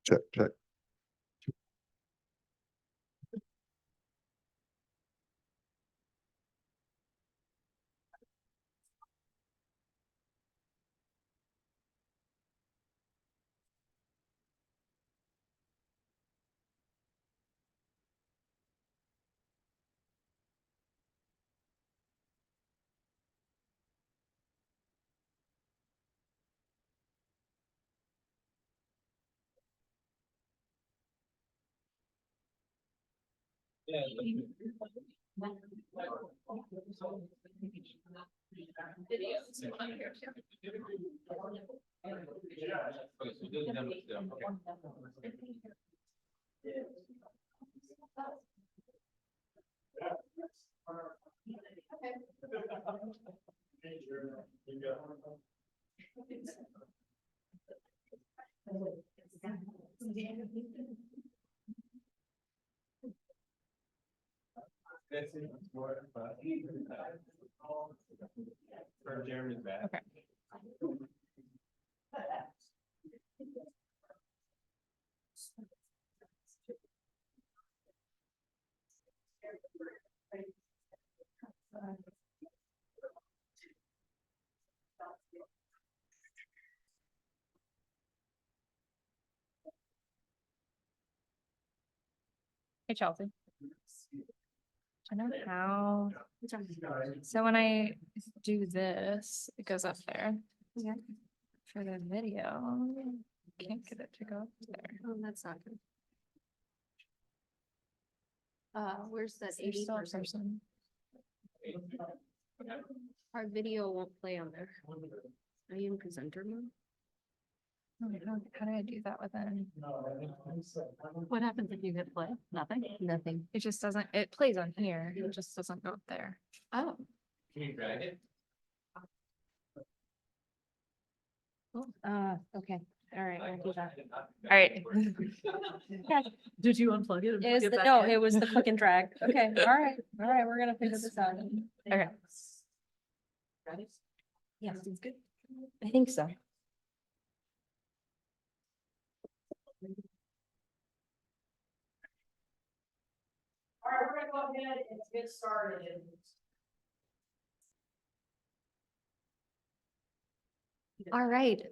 Check, check. Okay. Hey, Chelsea. I know how. So when I do this, it goes up there. Okay. For the video, can't get it to go up there. Oh, that's not good. Where's that There's 80 still a person. Our video won't play on there. Are you in presenter mode? Oh, how do I do that within? What happens if you hit play? Nothing? Nothing. It just doesn't, it plays on here. It just doesn't go up there. Oh. Can you drag it? Okay. All right, I'll do that. All right. Did you unplug it? It was the, no, it was the click and drag. Okay, all right, we're gonna figure this out. Okay. Ready? Yeah, seems good. I think so. All right, we're gonna go ahead and get started. All right.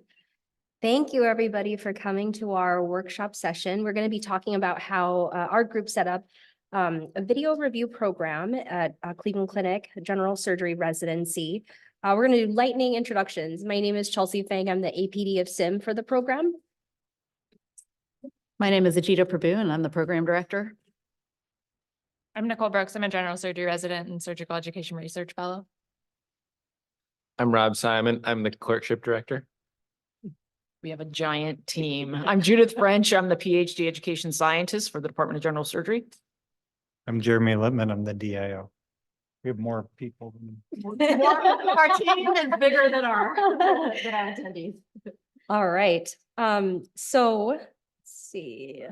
Thank you, everybody, for coming to our workshop session. We're going to be talking about how our group set up a video review program at Cleveland Clinic General Surgery Residency. We're going to do lightning introductions. My name is Chelsea Fang. I'm the APD of SIM for the program. My name is Ajita Prabhu and I'm the program director. I'm Nicole Brooks. I'm a general surgery resident and surgical education research fellow. I'm Rob Simon. I'm the clerkship director. We have a giant team. I'm Judith French. I'm the PhD education scientist for the Department of General Surgery. I'm Jeremy Littman. I'm the DIO. We have more people than. Our team is bigger than our attendees. All right. So let's see.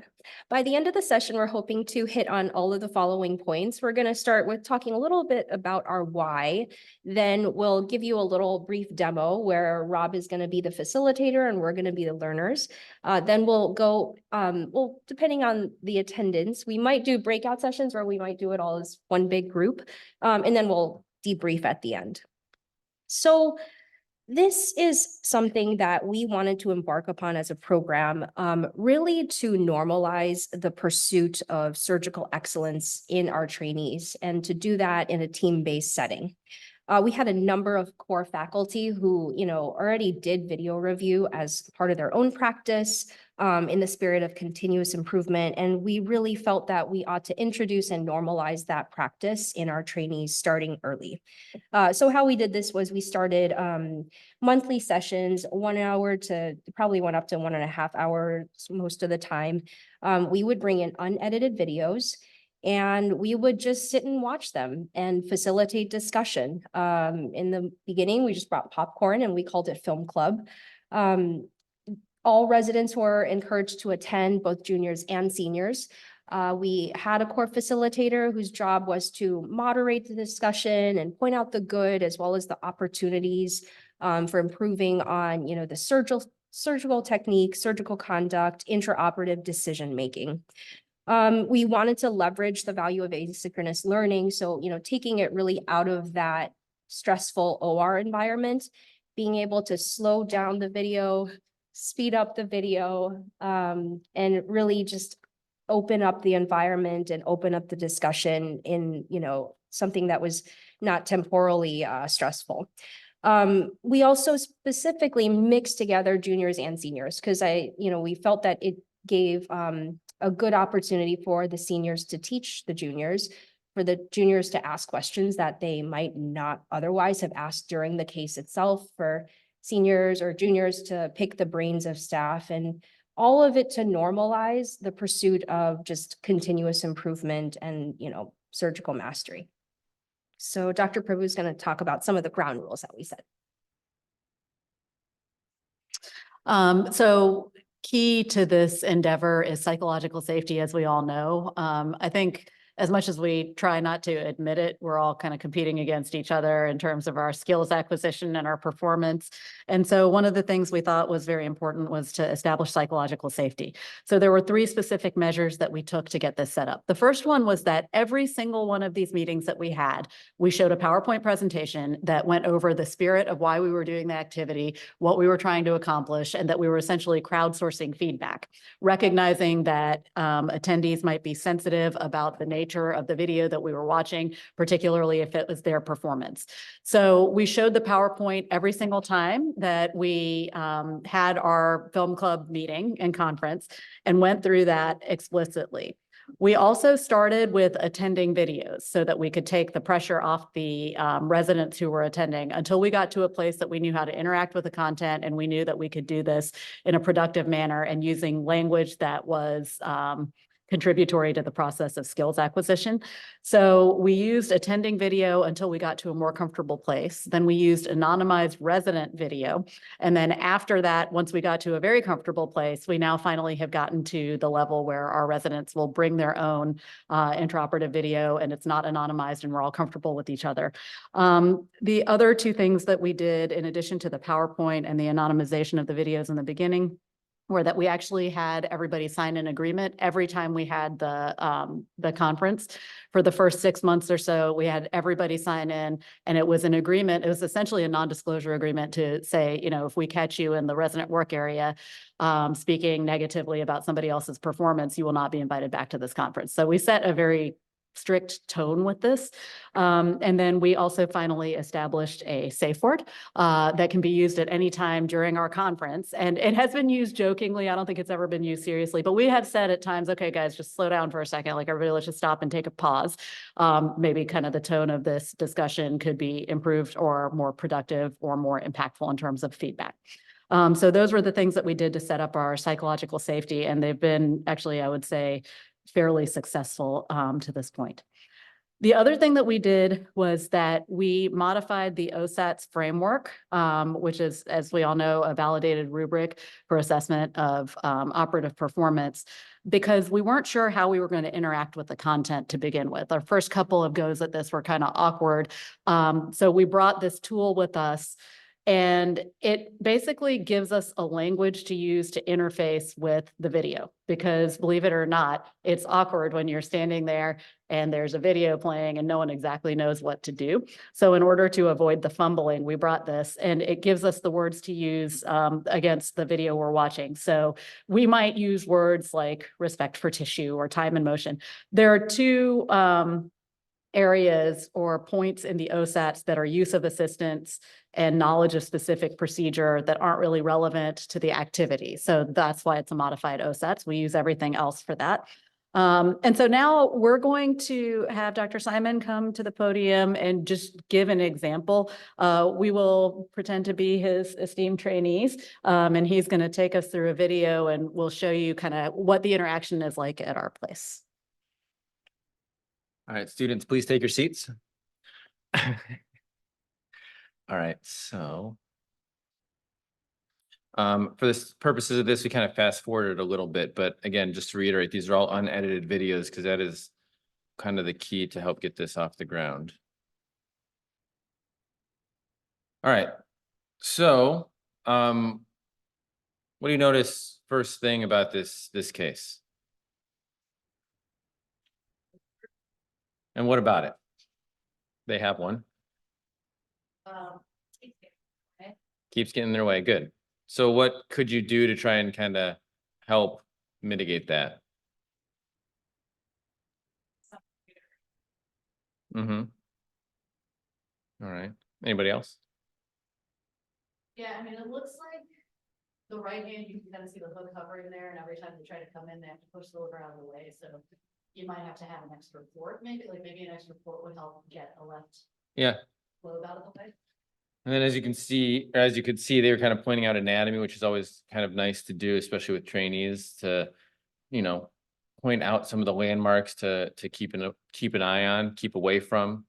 By the end of the session, we're hoping to hit on all of the following points. We're going to start with talking a little bit about our why. Then we'll give you a little brief demo where Rob is going to be the facilitator and we're going to be the learners. Then we'll go, well, depending on the attendance, we might do breakout sessions or we might do it all as one big group. And then we'll debrief at the end. So this is something that we wanted to embark upon as a program, really to normalize the pursuit of surgical excellence in our trainees and to do that in a team-based setting. We had a number of core faculty who, already did video review as part of their own practice in the spirit of continuous improvement. And we really felt that we ought to introduce and normalize that practice in our trainees starting early. So how we did this was we started monthly sessions, 1 hour to probably went up to 1.5 hours most of the time. We would bring in unedited videos and we would just sit and watch them and facilitate discussion. In the beginning, we just brought popcorn and we called it Film Club. All residents were encouraged to attend, both juniors and seniors. We had a core facilitator whose job was to moderate the discussion and point out the good as well as the opportunities for improving on, the surgical technique, surgical conduct, intraoperative decision-making. We wanted to leverage the value of asynchronous learning. So, taking it really out of that stressful OR environment, being able to slow down the video, speed up the video, and really just open up the environment and open up the discussion in, something that was not temporally stressful. We also specifically mixed together juniors and seniors because we felt that it gave a good opportunity for the seniors to teach the juniors, for the juniors to ask questions that they might not otherwise have asked during the case itself, for seniors or juniors to pick the brains of staff, and all of it to normalize the pursuit of just continuous improvement and, surgical mastery. So Dr. Prabhu is going to talk about some of the ground rules that we set. So key to this endeavor is psychological safety, as we all know. I think as much as we try not to admit it, we're all kind of competing against each other in terms of our skills acquisition and our performance. And so one of the things we thought was very important was to establish psychological safety. So there were 3 specific measures that we took to get this set up. The first one was that every single one of these meetings that we had, we showed a PowerPoint presentation that went over the spirit of why we were doing the activity, what we were trying to accomplish, and that we were essentially crowdsourcing feedback, recognizing that attendees might be sensitive about the nature of the video that we were watching, particularly if it was their performance. So we showed the PowerPoint every single time that we had our film club meeting and conference and went through that explicitly. We also started with attending videos so that we could take the pressure off the residents who were attending until we got to a place that we knew how to interact with the content, and we knew that we could do this in a productive manner and using language that was contributory to the process of skills acquisition. So we used attending video until we got to a more comfortable place. Then we used anonymized resident video. And then after that, once we got to a very comfortable place, we now finally have gotten to the level where our residents will bring their own intraoperative video, and it's not anonymized, and we're all comfortable with each other. The other 2 things that we did, in addition to the PowerPoint and the anonymization of the videos in the beginning, were that we actually had everybody sign an agreement every time we had the conference. For the first 6 months or so, we had everybody sign in, and it was an agreement. It was essentially a non-disclosure agreement to say, if we catch you in the resident work area speaking negatively about somebody else's performance, you will not be invited back to this conference. So we set a very strict tone with this. And then we also finally established a safe word that can be used at any time during our conference. And it has been used jokingly. I don't think it's ever been used seriously, but we have said at times, okay, guys, just slow down for a second. Like, everybody, let's just stop and take a pause. Maybe kind of the tone of this discussion could be improved or more productive or more impactful in terms of feedback. So those were the things that we did to set up our psychological safety. And they've been actually, I would say, fairly successful to this point. The other thing that we did was that we modified the OSATS framework, which is, as we all know, a validated rubric for assessment of operative performance, because we weren't sure how we were going to interact with the content to begin with. Our first couple of goes at this were kind of awkward. So we brought this tool with us, and it basically gives us a language to use to interface with the video, because believe it or not, it's awkward when you're standing there and there's a video playing and no one exactly knows what to do. So in order to avoid the fumbling, we brought this, and it gives us the words to use against the video we're watching. So we might use words like respect for tissue or time and motion. There are 2 areas or points in the OSATs that are use of assistance and knowledge of specific procedure that aren't really relevant to the activity. So that's why it's a modified OSATs. We use everything else for that. And so now we're going to have Dr. Simon come to the podium and just give an example. We will pretend to be his esteemed trainees, and he's going to take us through a video, and we'll show you kind of what the interaction is like at our place. All right, students, please take your seats. All right, so for the purposes of this, we kind of fast forwarded a little bit, but again, just to reiterate, these are all unedited videos because that is kind of the key to help get this off the ground. All right, so What do you notice first thing about this case? And what about it? They have one. Keeps getting in their way. Good. So what could you do to try and kind of help mitigate that? Mm-hmm. All right. Anybody else? Yeah, I mean, it looks like the right hand, you can kind of see the hook hovering there, and every time they try to come in, they have to push the lever out of the way, so you might have to have an extra port, maybe an extra port would help get a left Yeah. lobe out of the way. And then as you can see, or as you could see, they were kind of pointing out anatomy, which is always kind of nice to do, especially with trainees to, you know, point out some of the landmarks to keep an eye on, keep away from.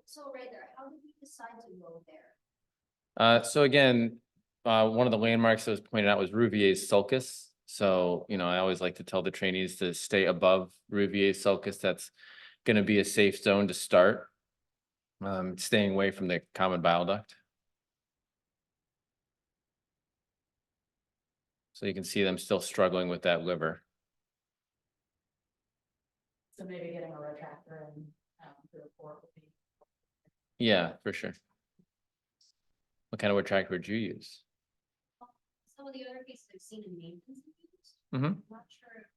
So right there, how did we decide to go there? So again, one of the landmarks that was pointed out was Rouvier's sulcus. So, you know, I always like to tell the trainees to stay above Rouvier's sulcus. That's going to be a safe zone to start. Staying away from the common bile duct. So you can see them still struggling with that liver. So maybe getting a retractor and the port would be. Yeah, for sure. What kind of retractor would you use? Some of the other cases I've seen in maintenance. Mm-hmm. I'm not sure.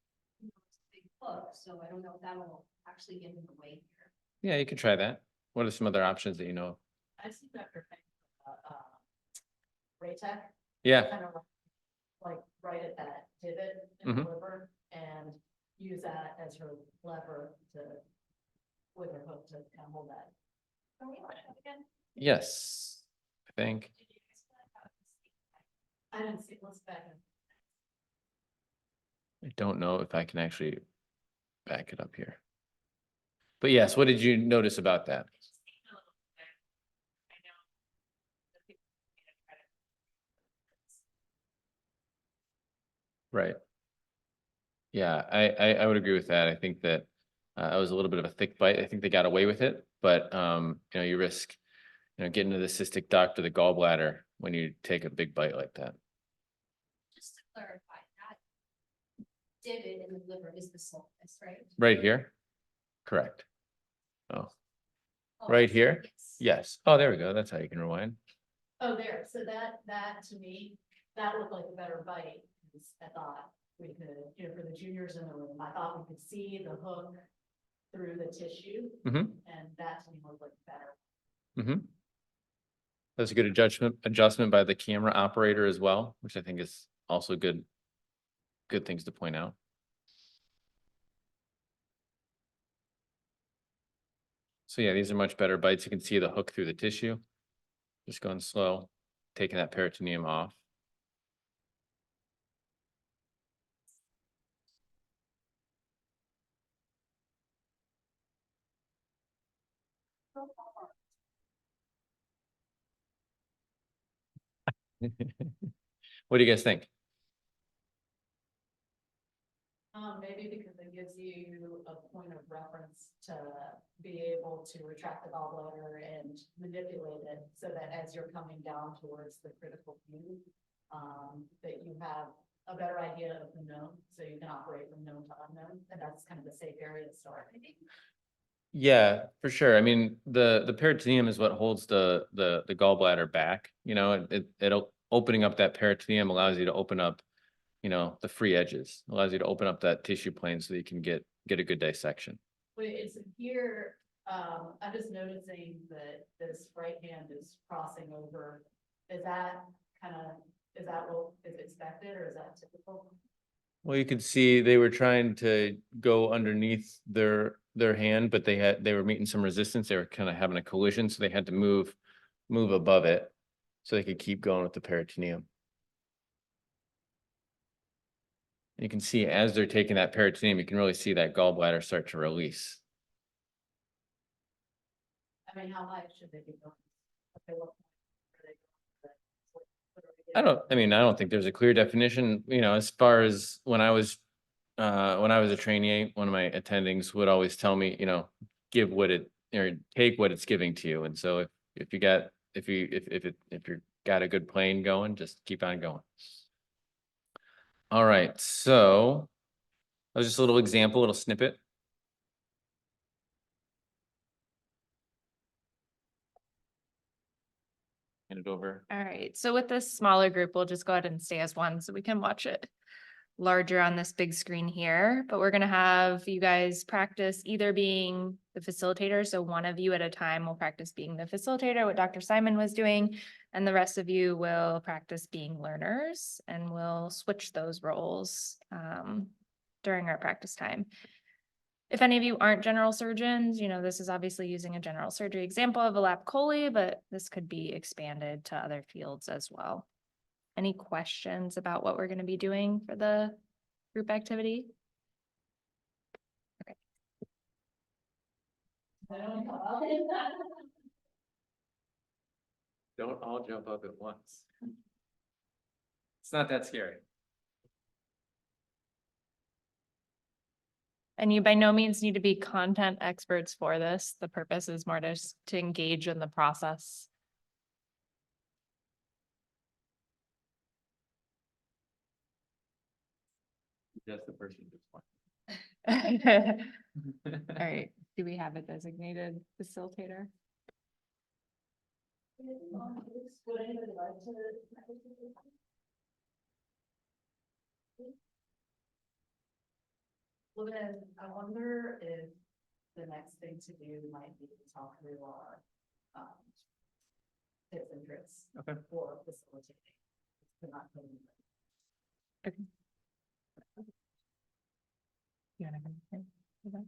It's a big hook, so I don't know if that'll actually get in the way here. Yeah, you could try that. What are some other options that you know of? I see Dr. Raytech, Yeah. kind of like right at that divot in the liver and use that as her lever to, with her hook to kind of hold that. Can we watch that again? Yes, I think. I didn't see, let's back in. I don't know if I can actually back it up here. But yes, what did you notice about that? Right. Yeah, I would agree with that. I think that it was a little bit of a thick bite. I think they got away with it, but you know, you risk, you know, getting to the cystic duct or the gallbladder when you take a big bite like that. Just to clarify, that divot in the liver is the sulcus, right? Right here? Correct. Oh, Oh, right here? yes. Yes. Oh, there we go. That's how you can rewind. Oh, there, so that to me, that looked like a better bite, 'cause I thought we could, you know, for the juniors in the room, I thought we could see the hook through the tissue, Mm-hmm. and that to me looked like better. Mm-hmm. That's a good adjustment by the camera operator as well, which I think is also good things to point out. So yeah, these are much better bites. You can see the hook through the tissue. Just going slow, taking that peritoneum off. What do you guys think? Maybe because it gives you a point of reference to be able to retract the gallbladder and manipulate it so that as you're coming down towards the critical view, that you have a better idea of the known, so you can operate from known to unknown, and that's kind of a safe area to start, I think. Yeah, for sure. I mean, the peritoneum is what holds the gallbladder back. You know, it'll opening up that peritoneum allows you to open up, you know, the free edges, allows you to open up that tissue plane so that you can get a good dissection. But it's here, I'm just noticing that this right hand is crossing over. Is that what is expected, or is that typical? Well, you could see they were trying to go underneath their hand, but they were meeting some resistance. They were kind of having a collision, so they had to move above it so they could keep going with the peritoneum. You can see as they're taking that peritoneum, you can really see that gallbladder start to release. I mean, how high should they be going? Okay, what point are they going? I don't think there's a clear definition, you know, as far as when I was a trainee, one of my attendings would always tell me, you know, give what it or take what it's giving to you. And so if you got, if you're got a good plane going, just keep on going. All right, so that was just a little example, little snippet. Hand it over. All right, so with this smaller group, we'll just go ahead and stay as one so we can watch it larger on this big screen here. But we're gonna have you guys practice either being the facilitator, so one of you at a time will practice being the facilitator, what Dr. Simon was doing, and the rest of you will practice being learners, and we'll switch those roles during our practice time. If any of you aren't general surgeons, this is obviously using a general surgery example of a lap chole, but this could be expanded to other fields as well. Any questions about what we're going to be doing for the group activity? Okay. Don't all jump up at once. It's not that scary. And you by no means need to be content experts for this. The purpose is more just to engage in the process. Just the person who's one. All right, do we have a designated facilitator? Well, then I wonder if the next thing to do might be to talk through our tips and tricks. Okay. For facilitating. To not put in- You wanna come here? Okay.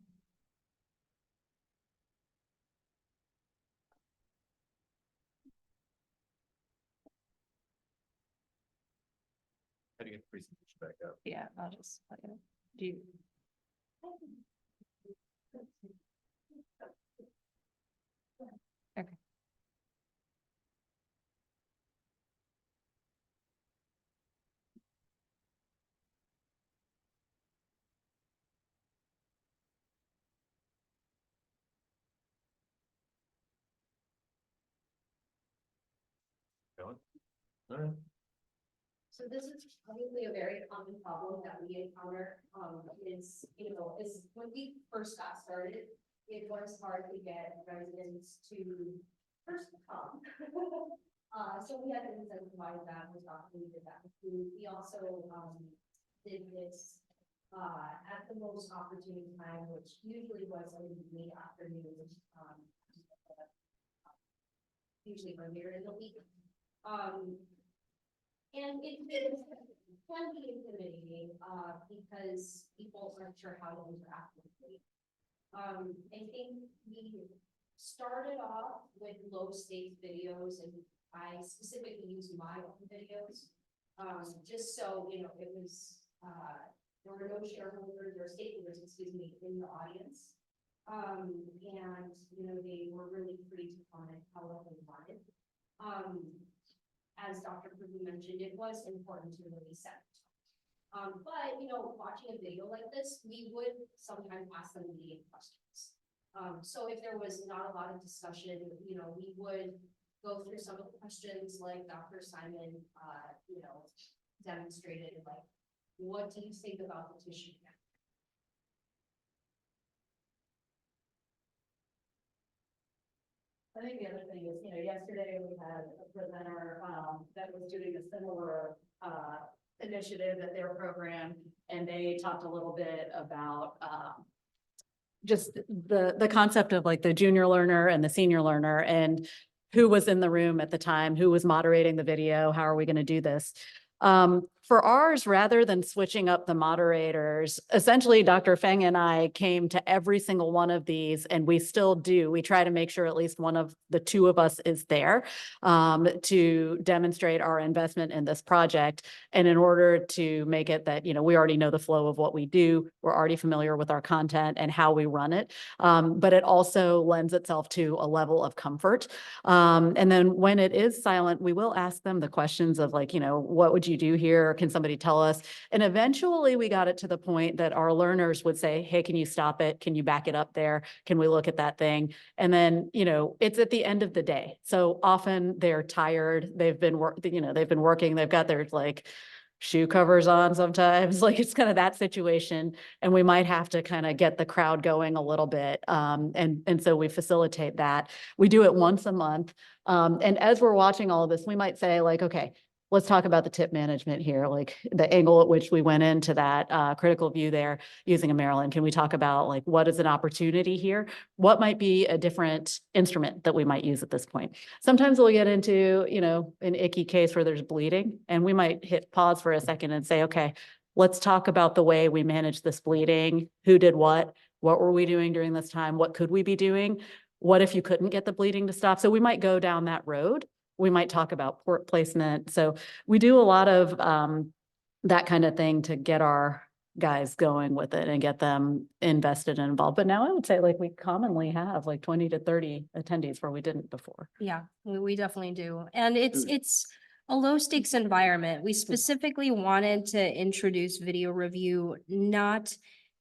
How do you get the presentation back up? Yeah, I'll just, do you? Okay. Going? All right. So this is probably a very common problem that we encounter, is when we first got started, it was hard to get residents to first come. So we had to incentivize that, we did that with food. We also, did this, at the most opportune time, which usually was in the afternoon, usually earlier in the week. And it can be intimidating, because people aren't sure how to interact with it. I think we started off with low stakes videos, and I specifically used my own videos. Just so, it was, there were no shareholders or stakeholders, in the audience. And, they were really free to comment however they wanted. As Dr. Prudu mentioned, it was important to really set. But, watching a video like this, we would sometimes ask them leading questions. So if there was not a lot of discussion, we would go through some of the questions like Dr. Simon, demonstrated, like, what do you think about the tissue? I think the other thing is, yesterday we had a presenter, that was doing a similar, initiative at their program, and they talked a little bit about, just the concept of like the junior learner and the senior learner, and who was in the room at the time, who was moderating the video, how are we going to do this? For ours, rather than switching up the moderators, essentially Dr. Feng and I came to every single one of these, and we still do. We try to make sure at least one of the two of us is there to demonstrate our investment in this project. And in order to make it that, we already know the flow of what we do, we're already familiar with our content and how we run it. But it also lends itself to a level of comfort. And then when it is silent, we will ask them the questions of like, what would you do here? can somebody tell us? And eventually we got it to the point that our learners would say, hey, can you stop it? Can you back it up there? Can we look at that thing? And then, it's at the end of the day. So often they're tired. They've been working, they've got their like shoe covers on sometimes, like it's kind of that situation. And we might have to kind of get the crowd going a little bit. And so we facilitate that. We do it once a month. And as we're watching all of this, we might say like, okay, let's talk about the tip management here, like the angle at which we went into that critical view there using a Maryland. Can we talk about like what is an opportunity here? What might be a different instrument that we might use at this point? Sometimes we'll get into, an icky case where there's bleeding, and we might hit pause for a second and say, okay, let's talk about the way we manage this bleeding. Who did what? What were we doing during this time? What could we be doing? What if you couldn't get the bleeding to stop? So we might go down that road. We might talk about port placement. So we do a lot of that kind of thing to get our guys going with it and get them invested and involved. But now I would say like we commonly have like 20 to 30 attendees where we didn't before. Yeah, we definitely do. And it's a low stakes environment. We specifically wanted to introduce video review, not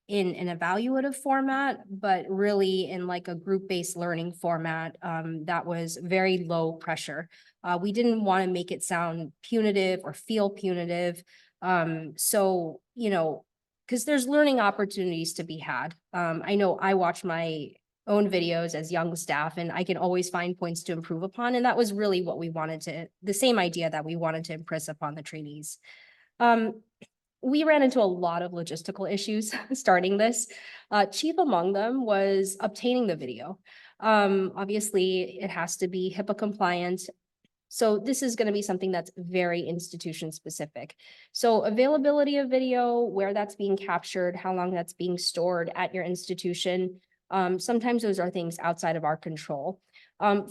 in an evaluative format, but really in like a group-based learning format that was very low pressure. We didn't want to make it sound punitive or feel punitive. So, because there's learning opportunities to be had. I know I watch my own videos as young staff, and I can always find points to improve upon. And that was really what we wanted the same idea that we wanted to impress upon the trainees. We ran into a lot of logistical issues starting this. Chief among them was obtaining the video. Obviously, it has to be HIPAA compliant. So this is going to be something that's very institution specific. So availability of video, where that's being captured, how long that's being stored at your institution. Sometimes those are things outside of our control.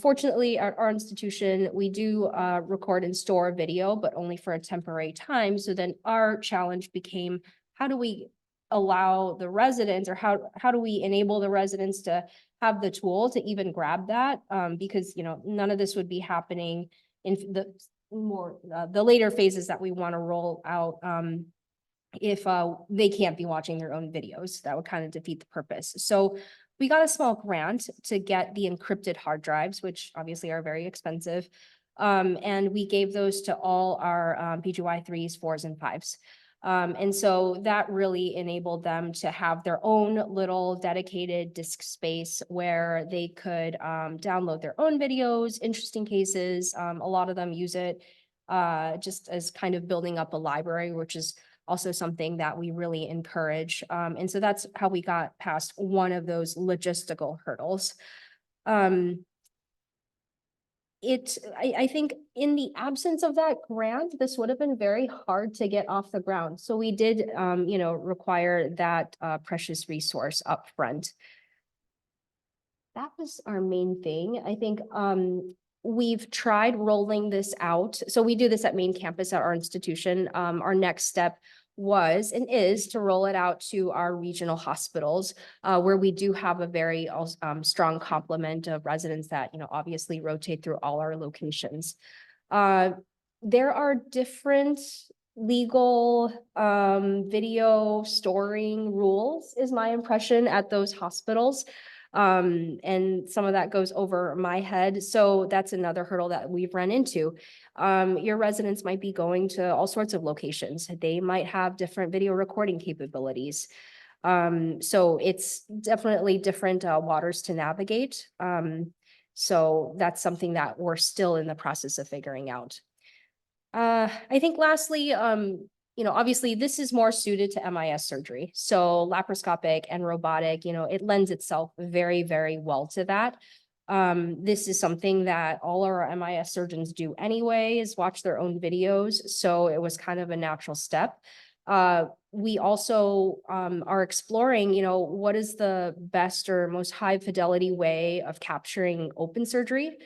Fortunately, at our institution, we do record and store video, but only for a temporary time. So then our challenge became, how do we allow the residents, or how do we enable the residents to have the tool to even grab that? Because, none of this would be happening in the later phases that we want to roll out. If they can't be watching their own videos, that would kind of defeat the purpose. So we got a small grant to get the encrypted hard drives, which obviously are very expensive. And we gave those to all our PGY 3s, 4s, and 5s. And so that really enabled them to have their own little dedicated disk space where they could download their own videos, interesting cases. A lot of them use it just as kind of building up a library, which is also something that we really encourage. And so that's how we got past one of those logistical hurdles. I think in the absence of that grant, this would have been very hard to get off the ground. So we did, require that precious resource up front. That was our main thing. I think we've tried rolling this out. So we do this at main campus at our institution. Our next step was and is to roll it out to our regional hospitals, where we do have a very strong complement of residents that, obviously rotate through all our locations. There are different legal video storing rules, is my impression, at those hospitals. And some of that goes over my head. So that's another hurdle that we've run into. Your residents might be going to all sorts of locations. They might have different video recording capabilities. So it's definitely different waters to navigate. So that's something that we're still in the process of figuring out. I think lastly, obviously this is more suited to MIS surgery. So laparoscopic and robotic, it lends itself very, very well to that. This is something that all our MIS surgeons do anyway, is watch their own videos. So it was kind of a natural step. We also are exploring, what is the best or most high fidelity way of capturing open surgery.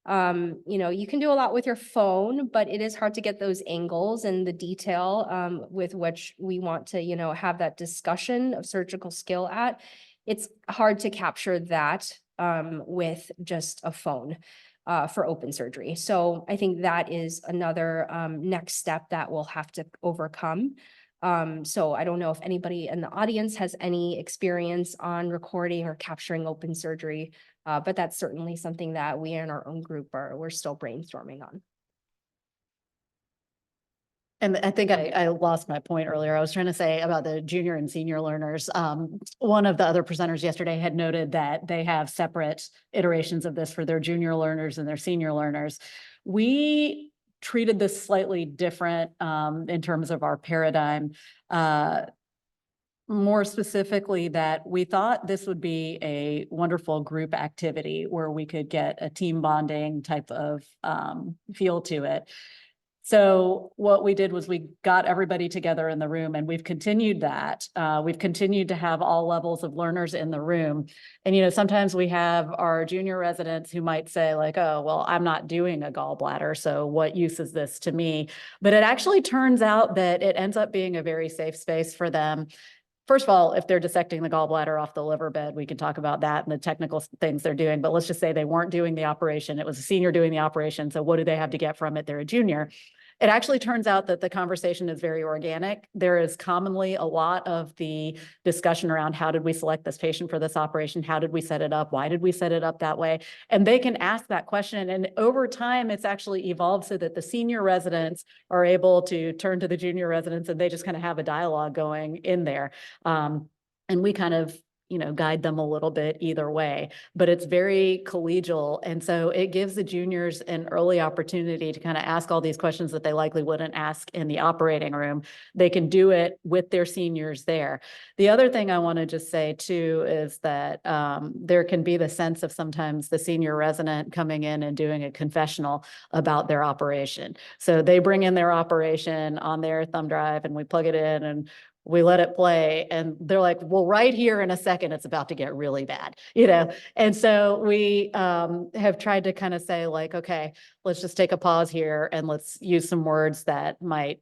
You can do a lot with your phone, but it is hard to get those angles and the detail with which we want to, have that discussion of surgical skill at. It's hard to capture that with just a phone for open surgery. So I think that is another next step that we'll have to overcome. So I don't know if anybody in the audience has any experience on recording or capturing open surgery, but that's certainly something that we in our own group we're still brainstorming on. And I think I lost my point earlier. I was trying to say about the junior and senior learners. One of the other presenters yesterday had noted that they have separate iterations of this for their junior learners and their senior learners. We treated this slightly different in terms of our paradigm. More specifically, that we thought this would be a wonderful group activity where we could get a team bonding type of feel to it. So what we did was we got everybody together in the room, and we've continued that. We've continued to have all levels of learners in the room. And, sometimes we have our junior residents who might say like, oh, well, I'm not doing a gallbladder, so what use is this to me? But it actually turns out that it ends up being a very safe space for them. First of all, if they're dissecting the gallbladder off the liver bed, we can talk about that and the technical things they're doing. But let's just say they weren't doing the operation. It was a senior doing the operation. So what do they have to get from it? They're a junior. It actually turns out that the conversation is very organic. There is commonly a lot of the discussion around how did we select this patient for this operation? How did we set it up? Why did we set it up that way? And they can ask that question. And over time, it's actually evolved so that the senior residents are able to turn to the junior residents, and they just kind of have a dialogue going in there. And we kind of guide them a little bit either way, but it's very collegial. And so it gives the juniors an early opportunity to kind of ask all these questions that they likely wouldn't ask in the operating room. They can do it with their seniors there. The other thing I want to just say too is that there can be the sense of sometimes the senior resident coming in and doing a confessional about their operation. So they bring in their operation on their thumb drive, and we plug it in and we let it play, and they're like, well, right here in a second, it's about to get really bad, And so we have tried to kind of say like, okay, let's just take a pause here and let's use some words that might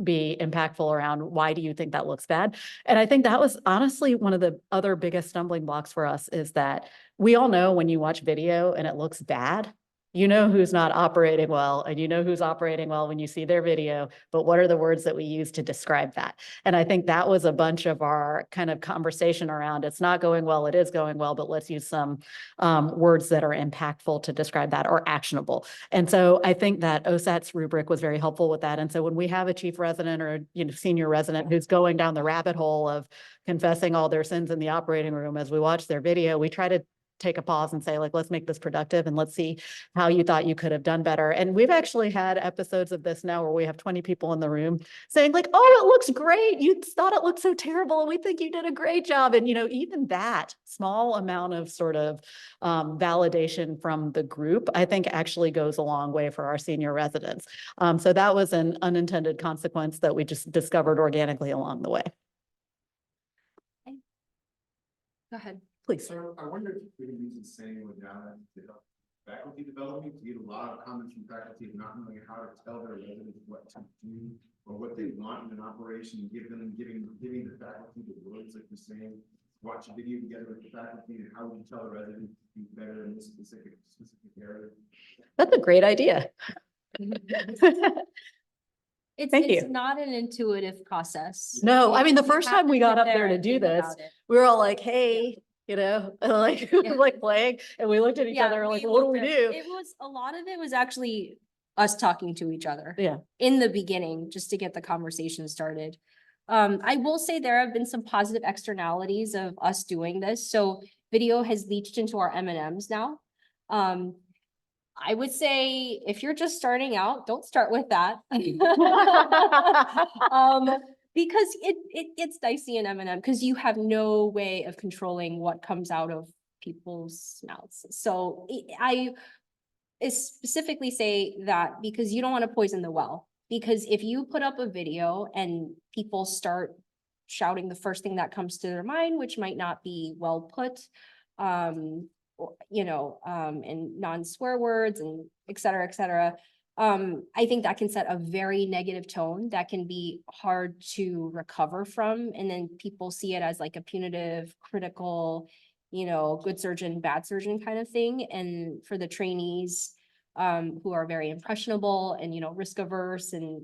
be impactful around why do you think that looks bad? And I think that was honestly one of the other biggest stumbling blocks for us, is that we all know when you watch video and it looks bad, who's not operating well, and who's operating well when you see their video, but what are the words that we use to describe that? And I think that was a bunch of our kind of conversation around, it's not going well, it is going well, but let's use some words that are impactful to describe that, or actionable. And so I think that OSAT's rubric was very helpful with that. And so when we have a chief resident or senior resident who's going down the rabbit hole of confessing all their sins in the operating room as we watch their video, we try to take a pause and say, like, let's make this productive and let's see how you thought you could have done better. And we've actually had episodes of this now where we have 20 people in the room saying like, oh, it looks great. You thought it looked so terrible, and we think you did a great job. And, even that small amount of sort of validation from the group, I think actually goes a long way for our senior residents. So that was an unintended consequence that we just discovered organically along the way. Go ahead. Please. So I wonder if we can use the same modality to help faculty development, to get a lot of comments from faculty not knowing how to tell their residents what to do or what they want in an operation, giving the faculty the words, like you're saying, watch a video together with the faculty, and how would you tell the resident to do better in this specific area? That's a great idea. Thank It's you. not an intuitive process. No, I mean, the You first have time we to got sit up there to and do think this, about it. we were all like, hey, like, Yeah. like playing, and we looked at each other like, what do we do? It was, a lot of it was actually us talking to each other. Yeah. In the beginning, just to get the conversation started. I will say there have been some positive externalities of us doing this. So video has leached into our M&Ms now. I would say if you're just starting out, don't start with that. Because it's dicey in M&M because you have no way of controlling what comes out of people's mouths. So I specifically say that because you don't want to poison the well. Because if you put up a video and people start shouting the first thing that comes to their mind, which might not be well put, and non-swear words and et cetera, I think that can set a very negative tone that can be hard to recover from. And then people see it as like a punitive, critical, good surgeon, bad surgeon kind of thing. And for the trainees, who are very impressionable and, risk averse and,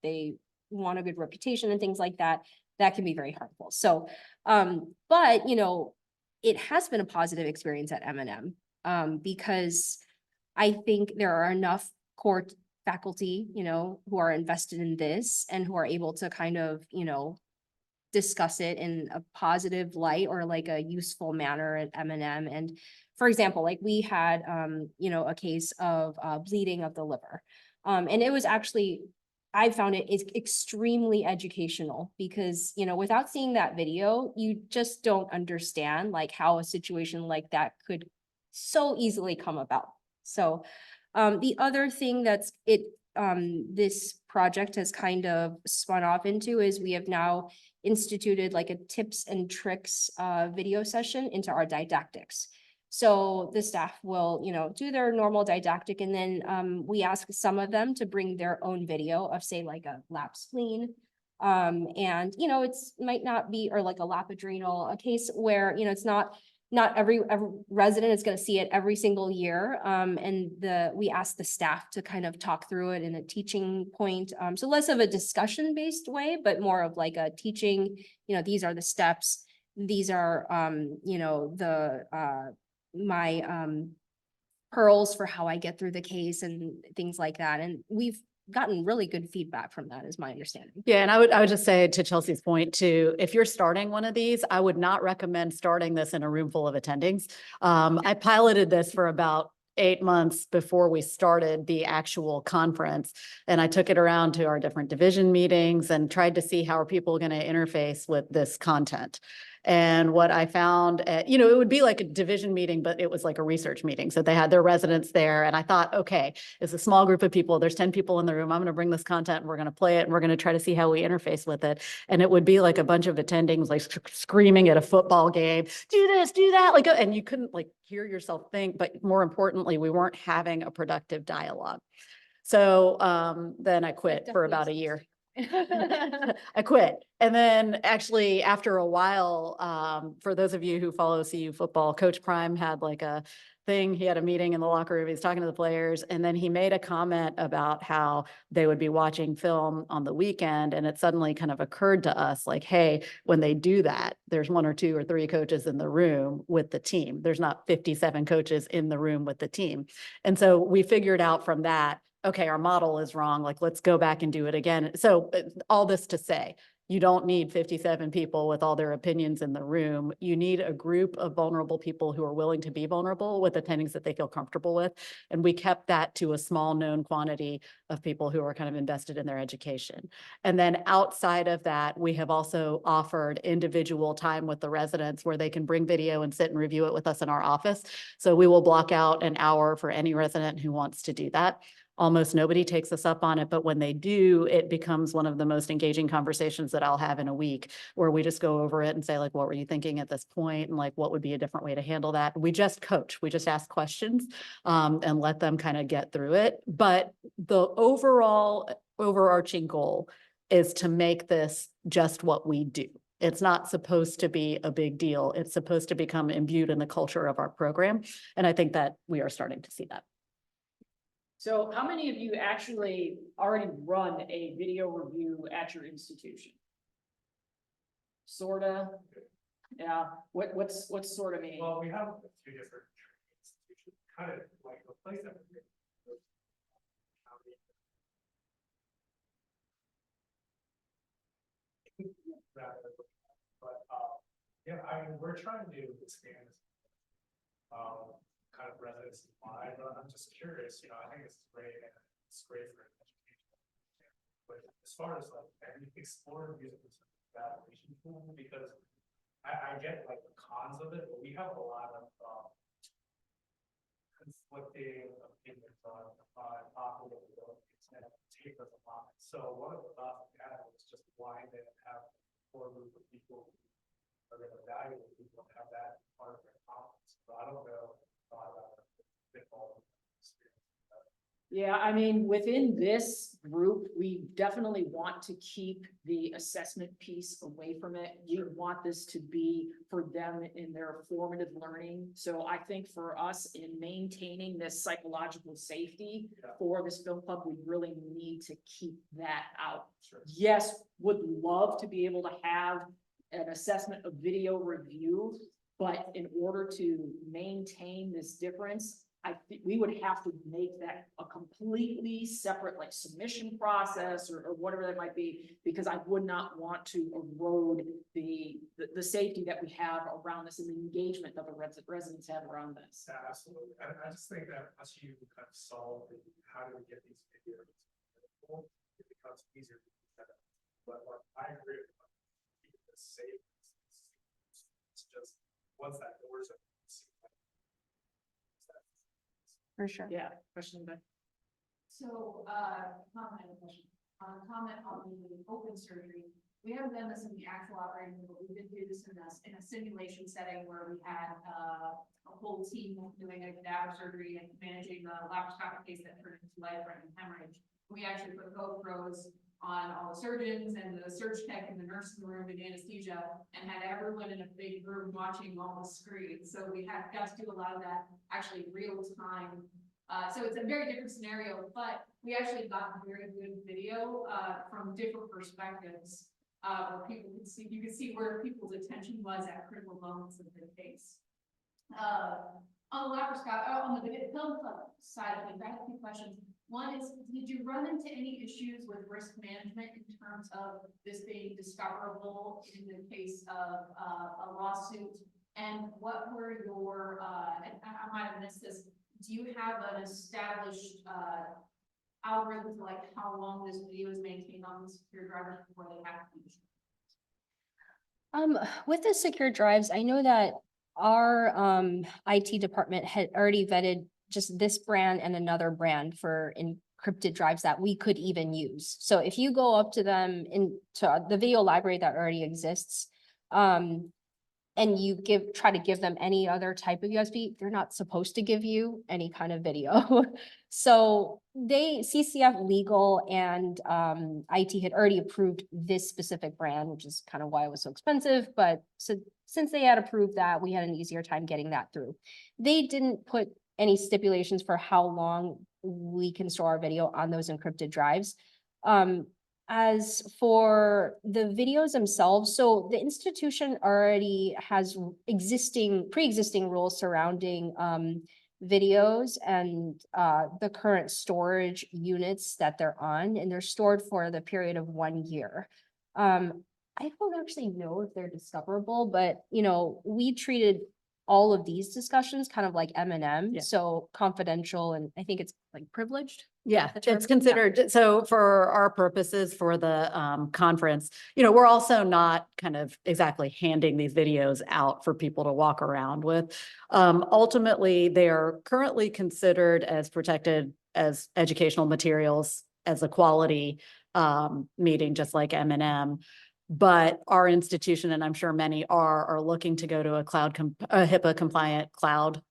they want a good reputation and things like that, that can be very harmful. So, but, it has been a positive experience at M&M, because I think there are enough core faculty, who are invested in this and who are able to kind of, discuss it in a positive light or like a useful manner at M&M. And for example, like we had, a case of bleeding of the liver. And it was actually, I found it is extremely educational because, without seeing that video, you just don't understand like how a situation like that could so easily come about. So the other thing this project has kind of spun off into is we have now instituted like a tips and tricks video session into our didactics. So the staff will, do their normal didactic, and then we ask some of them to bring their own video of, say, like a lap spleen. And it's might not be, or like a lap adrenal, a case where, it's not every resident is going to see it every single year. And we ask the staff to kind of talk through it in a teaching point. So less of a discussion based way, but more of like a teaching, these are the steps. These are, my pearls for how I get through the case and things like that. And we've gotten really good feedback from that, is my understanding. Yeah, and I would just say to Chelsea's point too, if you're starting one of these, I would not recommend starting this in a room full of attendings. I piloted this for about 8 months before we started the actual conference. And I took it around to our different division meetings and tried to see how are people going to interface with this content. And what I found, it would be like a division meeting, but it was like a research meeting. So they had their residents there. And I thought, okay, it's a small group of people. There's 10 people in the room. I'm going to bring this content and we're going to play it and we're going to try to see how we interface with it. And it would be like a bunch of attendings, like screaming at a football game, do this, do that. And you couldn't like hear yourself think, but more importantly, we weren't having a productive dialogue. So then I quit for about a year. I quit. And then actually after a while, for those of you who follow CU football, Coach Prime had like a thing. He had a meeting in the locker room. He was talking to the players, and then he made a comment about how they would be watching film on the weekend. And it suddenly kind of occurred to us like, hey, when they do that, there's 1 or 2 or 3 coaches in the room with the team. There's not 57 coaches in the room with the team. And so we figured out from that, okay, our model is wrong. Like, let's go back and do it again. So all this to say, you don't need 57 people with all their opinions in the room. You need a group of vulnerable people who are willing to be vulnerable with attendings that they feel comfortable with. And we kept that to a small known quantity of people who are kind of invested in their education. And then outside of that, we have also offered individual time with the residents where they can bring video and sit and review it with us in our office. So we will block out an hour for any resident who wants to do that. Almost nobody takes us up on it, but when they do, it becomes one of the most engaging conversations that I'll have in a week, where we just go over it and say, like, what were you thinking at this point? And like, what would be a different way to handle that? We just coach, we just ask questions and let them kind of get through it. But the overall overarching goal is to make this just what we do. It's not supposed to be a big deal. It's supposed to become imbued in the culture of our program. And I think that we are starting to see that. So how many of you actually already run a video review at your institution? Sorta, yeah, what's sort of mean? Well, we have a few different institutions, kind of like the place that we're but yeah, I mean, we're trying to expand kind of residency wide, but I'm just curious, I think it's great and it's great for education. But as far as like, have you explored using this evaluation tool? Because I get like the cons of it, but we have a lot of conflicting opinions on operating and it takes us a lot. So one of the thoughts we had was just blind and have a core group of people who are going to evaluate people and have that part of their conference. So I don't know. Yeah, I mean, within this group, we definitely want to keep the assessment piece away from it. We want this to be for them in their formative learning. So I think for us in maintaining this psychological safety Yeah. for this film club, we really need to keep that out. Sure. Yes, would love to be able to have an assessment of video review, but in order to maintain this difference, I think we would have to make that a completely separate, like, submission process or whatever that might be, because I would not want to erode the safety that we have around this and the engagement that the residents have around this. Yeah, absolutely. I just think that once you kind of solve the, how do we get these videos, it becomes easier to do that. But like, I agree with you. Keep it safe. It's just, once that door's open. For sure. Yeah, question, but So, comment on the open surgery. We haven't done this in the actual operating room, but we did do this in a simulation setting where we had, a whole team doing a cadaver surgery and managing the laparoscopic case that turned into life-threatening hemorrhage. We actually put GoPros on all the surgeons and the surge tech in the nursing room and anesthesia, and had everyone in a big room watching all the screens. So we got to do a lot of that actually real time. So it's a very different scenario, but we actually got very good video from different perspectives, where people could see, you could see where people's attention was at critical moments of the case. On the laparoscopic, on the film club side of things, I have a few questions. One is, did you run into any issues with risk management in terms of this being discoverable in the case of a lawsuit? And what were your, and I might have missed this, do you have an established algorithm for like how long this video is maintained on the secure drivers before they have to be? With the secure drives, I know that our IT department had already vetted just this brand and another brand for encrypted drives that we could even use. So if you go up to them to the video library that already exists, and you try to give them any other type of USB, they're not supposed to give you any kind of video. So CCF Legal and IT had already approved this specific brand, which is kind of why it was so expensive. But so since they had approved that, we had an easier time getting that through. They didn't put any stipulations for how long we can store our video on those encrypted drives. As for the videos themselves, so the institution already has pre-existing rules surrounding videos and the current storage units that they're on, and they're stored for the period of 1 year. I don't actually know if they're discoverable, but we treated all of these discussions kind of like M&M, Yeah. so confidential, and I think it's like privileged. Yeah, The term? it's considered, so for our purposes for the conference, we're also not kind of exactly handing these videos out for people to walk around with. Ultimately, they are currently considered as protected as educational materials as a quality meeting, just like M&M. But our institution, and I'm sure many are looking to go to a HIPAA compliant cloud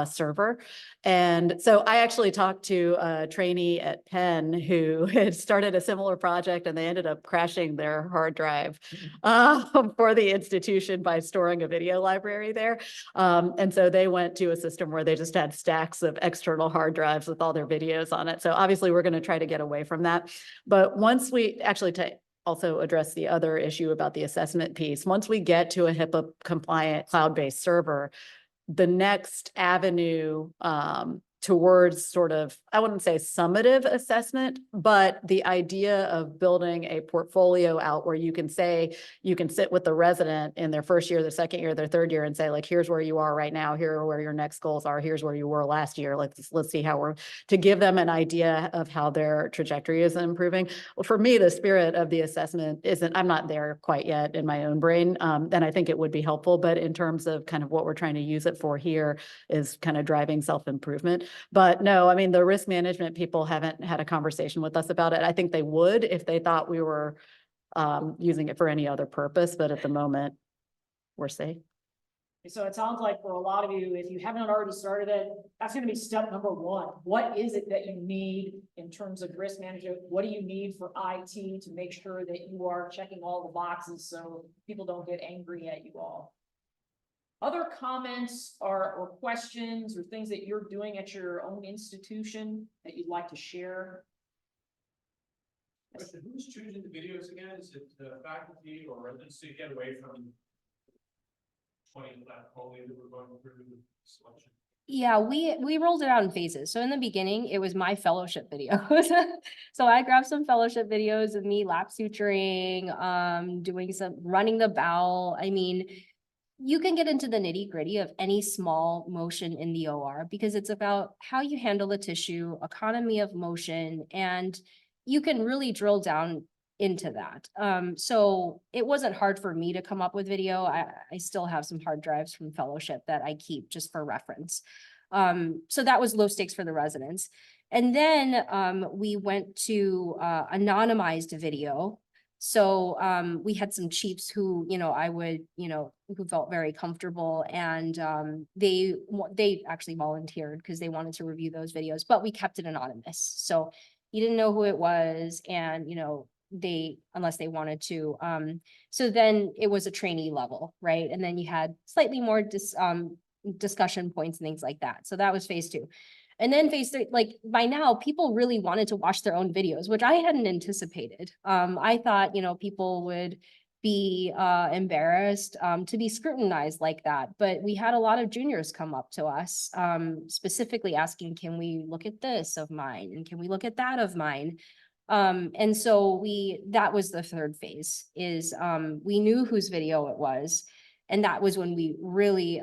server. And so I actually talked to a trainee at Penn who had started a similar project, and they ended up crashing their hard drive for the institution by storing a video library there. And so they went to a system where they just had stacks of external hard drives with all their videos on it. So obviously we're going to try to get away from that. But once we actually also address the other issue about the assessment piece, once we get to a HIPAA compliant cloud-based server, the next avenue towards sort of, I wouldn't say summative assessment, but the idea of building a portfolio out where you can sit with the resident in their first year, their second year, their third year, and say, like, here's where you are right now, here are where your next goals are, here's where you were last year. Let's see how to give them an idea of how their trajectory is improving. Well, for me, the spirit of the assessment I'm not there quite yet in my own brain. And I think it would be helpful, but in terms of kind of what we're trying to use it for here is kind of driving self-improvement. But no, I mean, the risk management people haven't had a conversation with us about it. I think they would if they thought we were using it for any other purpose, but at the moment, we're safe. so it sounds like for a lot of you, if you haven't already started it, that's going to be step number one. What is it that you need in terms of risk management, what do you need for IT to make sure that you are checking all the boxes so people don't get angry at you all? Other comments or questions or things that you're doing at your own institution that you'd like to share? Question, who's choosing the videos again? Is it the faculty or residents to get away from 20 left only that we're going through the selection? Yeah, we rolled it out in phases. So in the beginning, it was my fellowship videos. So I grabbed some fellowship videos of me lap suturing, doing some running the bowel. I mean, you can get into the nitty gritty of any small motion in the OR because it's about how you handle the tissue, economy of motion, and you can really drill down into that. So it wasn't hard for me to come up with video. I still have some hard drives from fellowship that I keep just for reference. So that was low stakes for the residents. And then we went to anonymized video. So we had some chiefs who, who felt very comfortable and they actually volunteered because they wanted to review those videos, but we kept it anonymous. So you didn't know who it was and, unless they wanted to. So then it was a trainee level, right? And then you had slightly more discussion points and things like that. So that was phase 2. And then phase 3, like by now, people really wanted to watch their own videos, which I hadn't anticipated. I thought, people would be embarrassed to be scrutinized like that. But we had a lot of juniors come up to us, specifically asking, can we look at this of mine? And can we look at that of mine? And so that was the third phase is we knew whose video it was. And that was when we really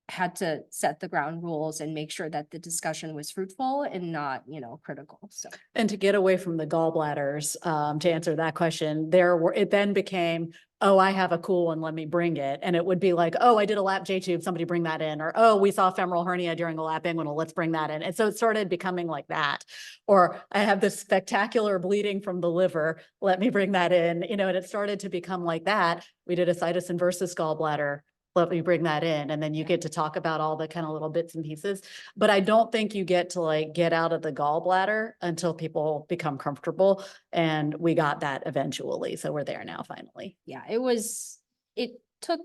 had to set the ground rules and make sure that the discussion was fruitful and not, critical. So. And to get away from the gallbladders, to answer that question, it then became, oh, I have a cool one, let me bring it. And it would be like, oh, I did a lap J tube, somebody bring that in. Or, oh, we saw femoral hernia during a lap inguinal, let's bring that in. And so it started becoming like that. Or I have this spectacular bleeding from the liver, let me bring that in. And it started to become like that. We did a situs inversus gallbladder, let me bring that in. And then you get to talk about all the kind of little bits and pieces. But I don't think you get to get out of the gallbladder until people become comfortable. And we got that eventually. So we're there now, finally. Yeah, it took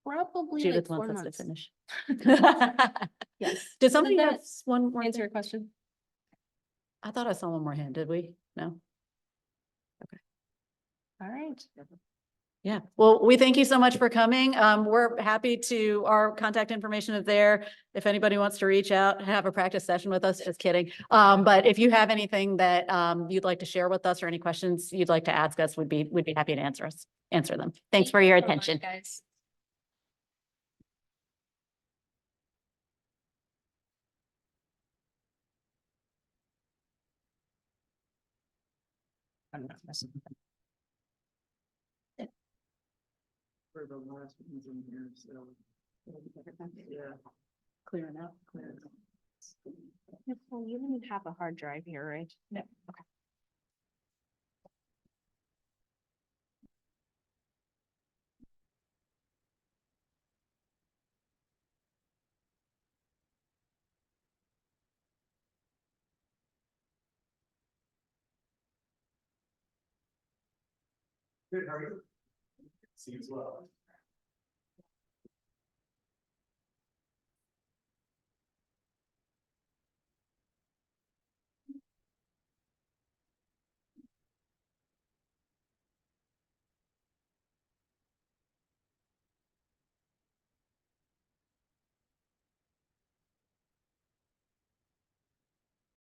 probably Judith like 4 wants us months. to finish. Yes. Did somebody that have one more? Answer thing? your question. I thought I saw one more hand. Did we? No? All right. Yeah, well, we thank you so much for coming. We're happy our contact information is there. If anybody wants to reach out, have a practice session with us, just kidding. But if you have anything that you'd like to share with us or any questions you'd like to ask us, we'd be happy to answer them. Thanks for your so much, attention. guys. I'm not messing with them. For the last ones in here, so. Yeah. Clearing out. Well, you don't even have a hard drive here, right? No. Okay. Good, how are you? See you as well.